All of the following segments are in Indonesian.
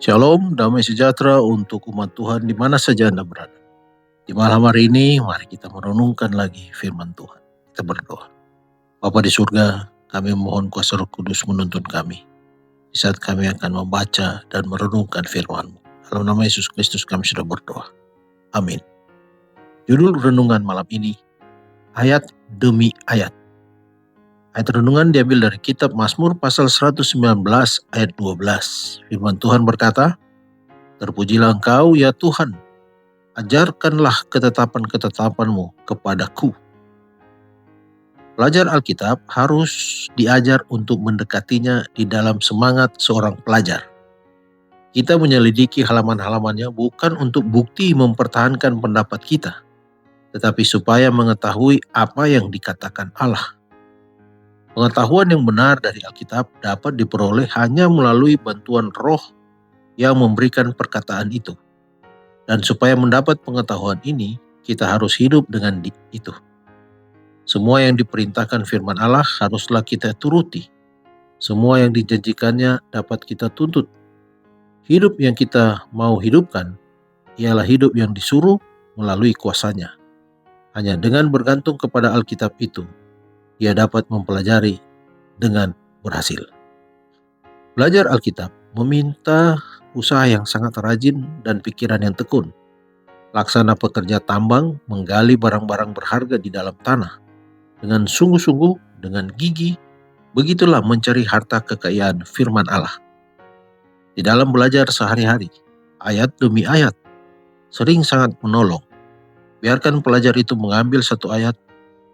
Shalom, damai sejahtera untuk umat Tuhan di mana saja Anda berada. Di malam hari ini, mari kita merenungkan lagi firman Tuhan. Kita berdoa. Bapa di surga, kami mohon kuasa Roh Kudus menuntun kami. Di saat kami akan membaca dan merenungkan firman-Mu. Dalam nama Yesus Kristus kami sudah berdoa. Amin. Judul renungan malam ini, ayat demi ayat. Ayat renungan diambil dari kitab Mazmur pasal 119 ayat 12. Firman Tuhan berkata, "Terpujilah Engkau ya Tuhan, ajarkanlah ketetapan-ketetapan-Mu kepadaku." Pelajar Alkitab harus diajar untuk mendekatinya di dalam semangat seorang pelajar. Kita menyelidiki halaman-halamannya bukan untuk bukti mempertahankan pendapat kita, tetapi supaya mengetahui apa yang dikatakan Allah. Pengetahuan yang benar dari Alkitab dapat diperoleh hanya melalui bantuan Roh yang memberikan perkataan itu. Dan supaya mendapat pengetahuan ini, kita harus hidup dengan itu. Semua yang diperintahkan firman Allah haruslah kita turuti. Semua yang dijanjikannya dapat kita tuntut. Hidup yang kita mau hidupkan ialah hidup yang disuruh melalui kuasanya. Hanya dengan bergantung kepada Alkitab itu, ia dapat mempelajari dengan berhasil. Belajar Alkitab meminta usaha yang sangat rajin dan pikiran yang tekun. Laksana pekerja tambang menggali barang-barang berharga di dalam tanah. Dengan sungguh-sungguh, dengan gigih, begitulah mencari harta kekayaan firman Allah. Di dalam belajar sehari-hari, ayat demi ayat, sering sangat menolong. Biarkan pelajar itu mengambil satu ayat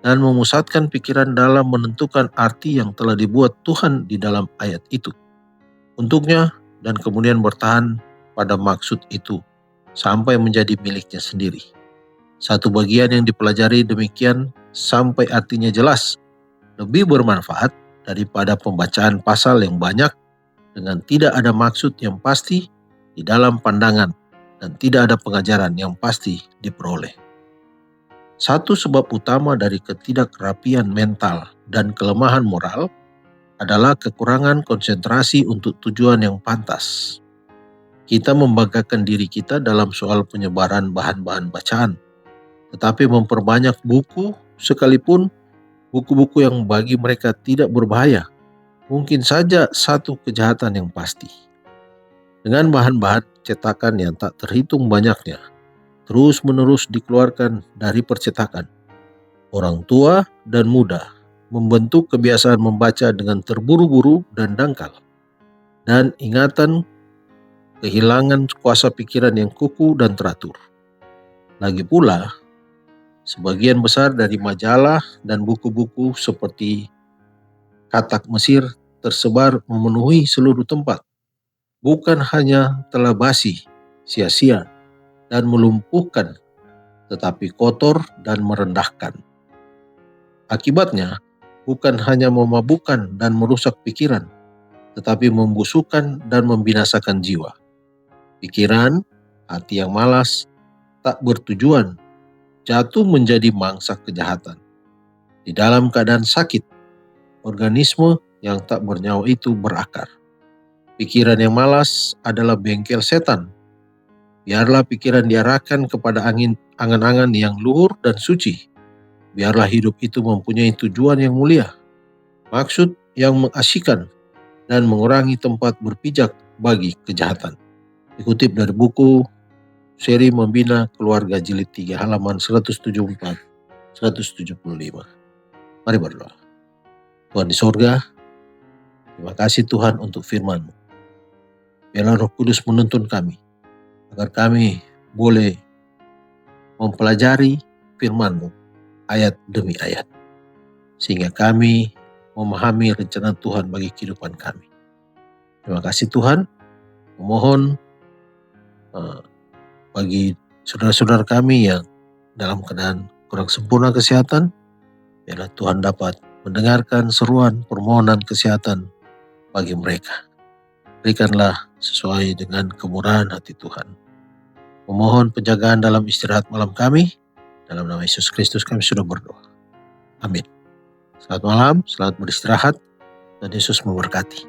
dan memusatkan pikiran dalam menentukan arti yang telah dibuat Tuhan di dalam ayat itu untuknya, dan kemudian bertahan pada maksud itu sampai menjadi miliknya sendiri. Satu bagian yang dipelajari demikian sampai artinya jelas lebih bermanfaat daripada pembacaan pasal yang banyak dengan tidak ada maksud yang pasti di dalam pandangan dan tidak ada pengajaran yang pasti diperoleh. Satu sebab utama dari ketidakrapian mental dan kelemahan moral adalah kekurangan konsentrasi untuk tujuan yang pantas. Kita membanggakan diri kita dalam soal penyebaran bahan-bahan bacaan, tetapi memperbanyak buku sekalipun buku-buku yang bagi mereka tidak berbahaya, mungkin saja satu kejahatan yang pasti. Dengan bahan-bahan cetakan yang tak terhitung banyaknya, terus-menerus dikeluarkan dari percetakan, orang tua dan muda membentuk kebiasaan membaca dengan terburu-buru dan dangkal, dan ingatan kehilangan kuasa pikiran yang kuku dan teratur. Lagi pula, sebagian besar dari majalah dan buku-buku seperti Katak Mesir tersebar memenuhi seluruh tempat. Bukan hanya telah basi, sia-sia, dan melumpuhkan, tetapi kotor dan merendahkan. Akibatnya, bukan hanya memabukkan dan merusak pikiran, tetapi membusukkan dan membinasakan jiwa. Pikiran, hati yang malas, tak bertujuan, jatuh menjadi mangsa kejahatan. Di dalam keadaan sakit, organisme yang tak bernyawa itu berakar. Pikiran yang malas adalah bengkel setan. Biarlah pikiran diarahkan kepada angan-angan yang luhur dan suci. Biarlah hidup itu mempunyai tujuan yang mulia, maksud yang mengasyikkan, dan mengurangi tempat berpijak bagi kejahatan. Dikutip dari buku Seri Membina Keluarga Jilid 3 halaman 174-175. Mari berdoa. Tuhan di sorga, terima kasih Tuhan untuk firman-Mu. Biarlah Roh Kudus menuntun kami, agar kami boleh mempelajari firman-Mu ayat demi ayat, sehingga kami memahami rencana Tuhan bagi kehidupan kami. Terima kasih Tuhan. Memohon bagi saudara-saudara kami yang dalam keadaan kurang sempurna kesehatan, biarlah Tuhan dapat mendengarkan seruan permohonan kesehatan bagi mereka. Berikanlah sesuai dengan kemurahan hati Tuhan. Memohon penjagaan dalam istirahat malam kami. Dalam nama Yesus Kristus kami sudah berdoa. Amin. Selamat malam, selamat beristirahat, dan Yesus memberkati.